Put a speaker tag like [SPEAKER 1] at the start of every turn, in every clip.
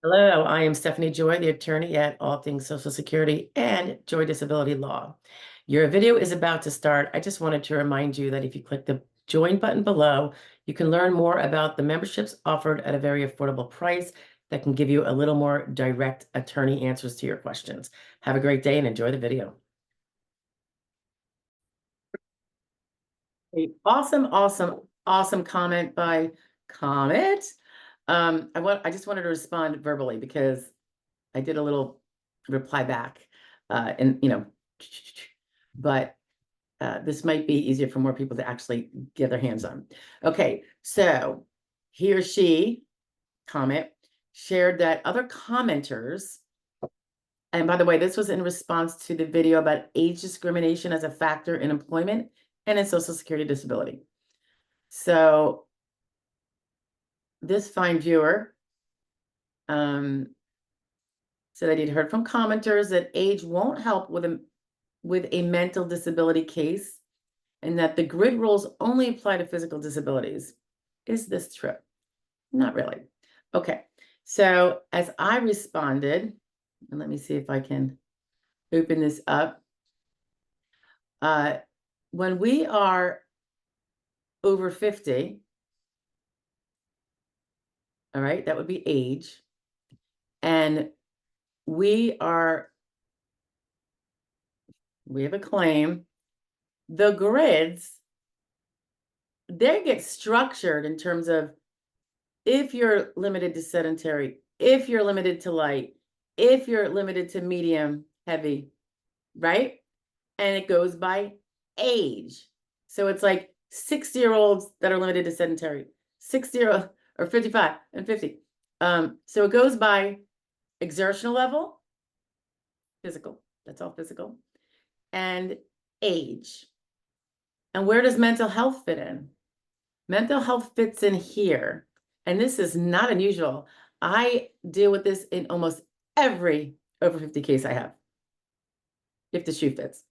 [SPEAKER 1] Hello, I am Stephanie Joy, the attorney at All Things Social Security and Joy Disability Law. Your video is about to start. I just wanted to remind you that if you click the join button below, you can learn more about the memberships offered at a very affordable price that can give you a little more direct attorney answers to your questions. Have a great day and enjoy the video. Awesome comment by Comet. I just wanted to respond verbally because I did a little reply back, and but this might be easier for more people to actually get their hands on. Okay, so he or she comment shared that other commenters, and by the way, this was in response to the video about age discrimination as a factor in employment and in Social Security disability. So this fine viewer said that he'd heard from commenters that age won't help with a mental disability case, and that the grid rules only apply to physical disabilities. Is this true? Not really. Okay, so as I responded, and let me see if I can open this up. When we are over 50, all right, that would be age, and we have a claim, the grids, they get structured in terms of if you're limited to sedentary, if you're limited to light, if you're limited to medium, heavy, right? And it goes by age. So it's like 60-year-olds that are limited to sedentary, 60 or 55 and 50. So it goes by exertional level, physical, that's all physical, and age. And where does mental health fit in? Mental health fits in here. And this is not unusual. I deal with this in almost every over 50 case I have, if the shoe fits.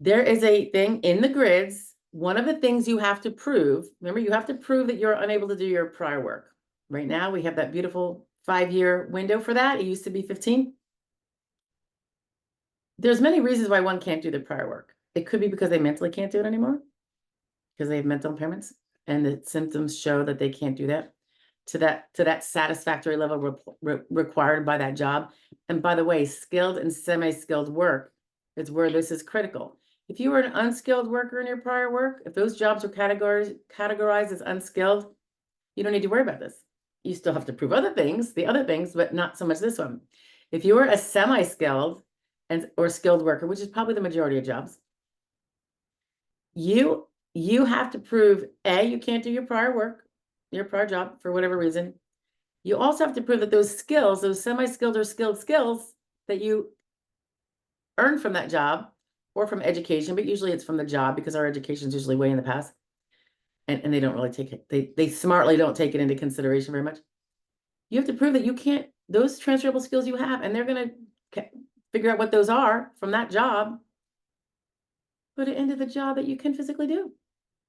[SPEAKER 1] There is a thing in the grids. One of the things you have to prove, remember, you have to prove that you're unable to do your prior work. Right now, we have that beautiful 5-year window for that. It used to be 15. There's many reasons why one can't do the prior work. It could be because they mentally can't do it anymore, because they have mental impairments and the symptoms show that they can't do that to that satisfactory level required by that job. And by the way, skilled and semi-skilled work is where this is critical. If you were an unskilled worker in your prior work, if those jobs were categorized as unskilled, you don't need to worry about this. You still have to prove the other things, but not so much this one. If you were a semi-skilled or skilled worker, which is probably the majority of jobs, you have to prove, A, you can't do your prior work, your prior job for whatever reason. You also have to prove that those skills, those semi-skilled or skilled skills that you earned from that job or from education, but usually it's from the job because our education is usually way in the past. And they don't really take it, they smartly don't take it into consideration very much. You have to prove that you can't, those transferable skills you have, and they're going to figure out what those are from that job, put it into the job that you can physically do.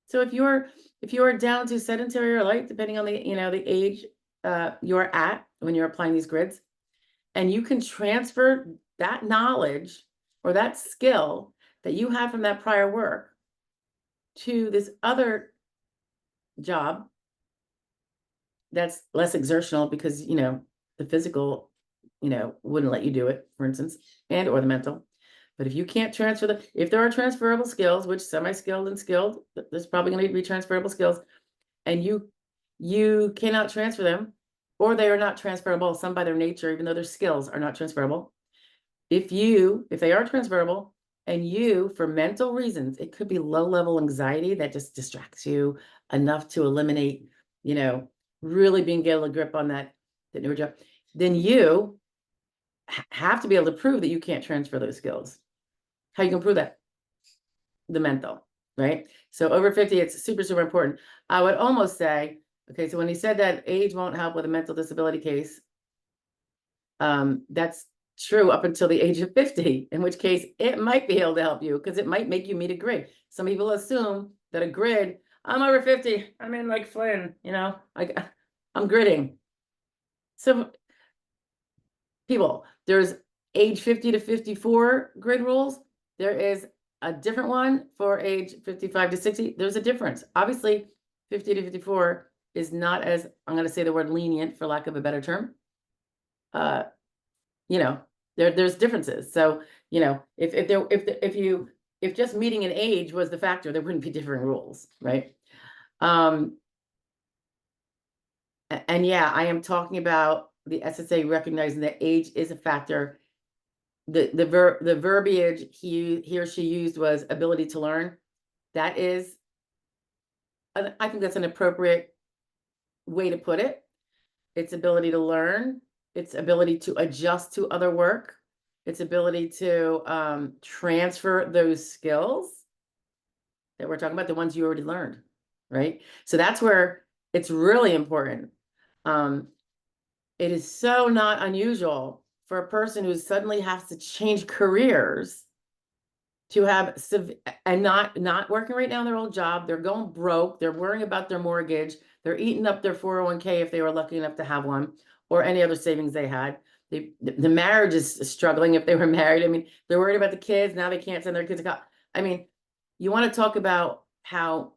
[SPEAKER 1] So if you're down to sedentary or light, depending on the the age you're at when you're applying these grids, and you can transfer that knowledge or that skill that you have from that prior work to this other job that's less exertional because the physical wouldn't let you do it, for instance, and or the mental. But if you can't transfer if there are transferable skills, which semi-skilled and skilled, there's probably going to be transferable skills, and you cannot transfer them, or they are not transferable, some by their nature, even though their skills are not transferable. If they are transferable, and you, for mental reasons, it could be low-level anxiety that just distracts you enough to eliminate, really being able to grip on that newer job, then you have to be able to prove that you can't transfer those skills. How you can prove that? The mental, right? So over 50, it's super, super important. I would almost say, okay, so when he said that age won't help with a mental disability case, that's true up until the age of 50, in which case it might be able to help you because it might make you meet a grid. Some people assume that a grid, I'm over 50, I'm in like Flynn, I'm gridding. So people, there's age 50 to 54 grid rules. There is a different one for age 55 to 60. There's a difference. Obviously, 50 to 54 is not as, I'm going to say the word lenient for lack of a better term. You know, there's differences. So, you know, if just meeting an age was the factor, there wouldn't be different rules, right? And yeah, I am talking about the SSA recognizing that age is a factor. The verbiage he or she used was ability to learn. That is, I think that's an appropriate way to put it. It's ability to learn, its ability to adjust to other work, its ability to transfer those skills that we're talking about, the ones you already learned, right? So that's where it's really important. It is so not unusual for a person who suddenly has to change careers to have and not working right now in their old job. They're going broke. They're worrying about their mortgage. They're eating up their 401k if they were lucky enough to have one, or any other savings they had. The marriage is struggling if they were married. I mean, they're worried about the kids. Now they can't send their kids to college. I mean, you want to talk about how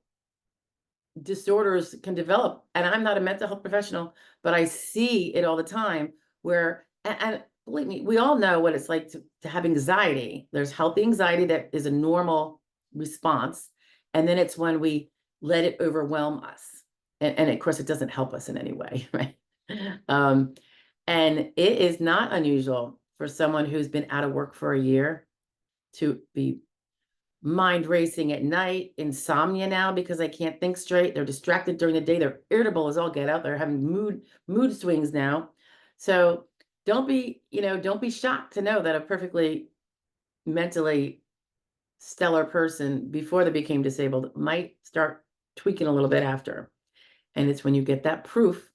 [SPEAKER 1] disorders can develop. And I'm not a mental health professional, but I see it all the time where, and believe me, we all know what it's like to have anxiety. There's healthy anxiety that is a normal response. And then it's when we let it overwhelm us. And of course, it doesn't help us in any way, right? And it is not unusual for someone who's been out of work for a year to be mind racing at night, insomnia now because I can't think straight. They're distracted during the day. They're irritable as all get out. They're having mood swings now. So don't be shocked to know that a perfectly mentally stellar person before they became disabled might start tweaking a little bit after. And it's when you get that proof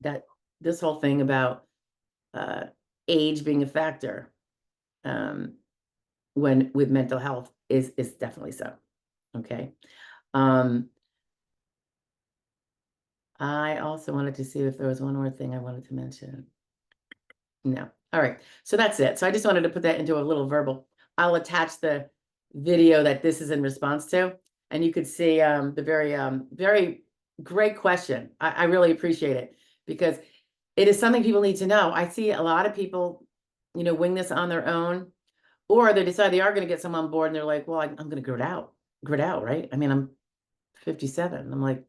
[SPEAKER 1] that this whole thing about age being a factor when with mental health is definitely so. Okay. I also wanted to see if there was one more thing I wanted to mention. No. All right. So that's it. So I just wanted to put that into a little verbal. I'll attach the video that this is in response to, and you could see the very great question. I really appreciate it because it is something people need to know. I see a lot of people, wing this on their own, or they decide they are going to get someone on board and they're like, well, I'm going to grid out, right? I mean, I'm 57. I'm like,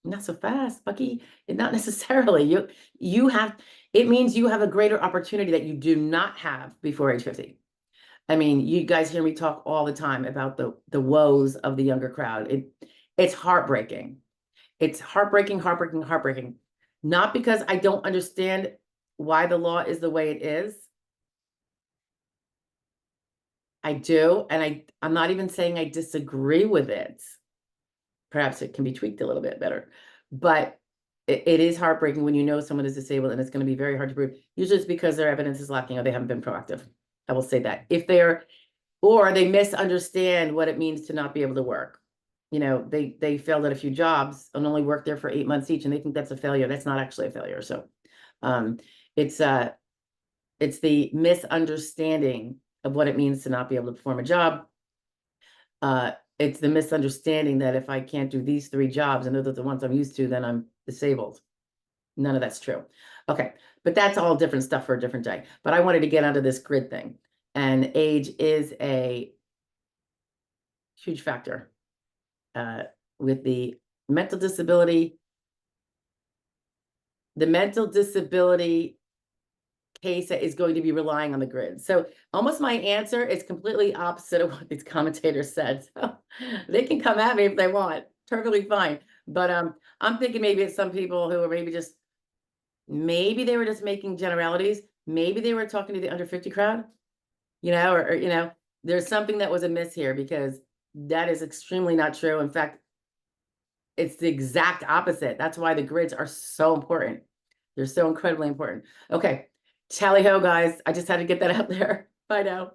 [SPEAKER 1] not so fast, Bucky. Not necessarily. It means you have a greater opportunity that you do not have before age 50. I mean, you guys hear me talk all the time about the woes of the younger crowd. It's heartbreaking. It's heartbreaking. Not because I don't understand why the law is the way it is. I do, and I'm not even saying I disagree with it. Perhaps it can be tweaked a little bit better, but it is heartbreaking when you know someone is disabled, and it's going to be very hard to prove. Usually it's because their evidence is lacking or they haven't been proactive. I will say that. Or they misunderstand what it means to not be able to work. They failed at a few jobs and only worked there for 8 months each, and they think that's a failure. That's not actually a failure. So it's the misunderstanding of what it means to not be able to perform a job. It's the misunderstanding that if I can't do these 3 jobs and those are the ones I'm used to, then I'm disabled. None of that's true. Okay, but that's all different stuff for a different day. But I wanted to get onto this grid thing, and age is a huge factor with the mental disability. The mental disability case that is going to be relying on the grid. So almost my answer is completely opposite of what these commentators said. So they can come at me if they want, perfectly fine. But I'm thinking maybe it's some people who are maybe they were just making generalities. Maybe they were talking to the under 50 crowd, or there's something that was amiss here, because that is extremely not true. In fact, it's the exact opposite. That's why the grids are so important. They're so incredibly important. Okay. Tally ho, guys. I just had to get that out there. Bye now.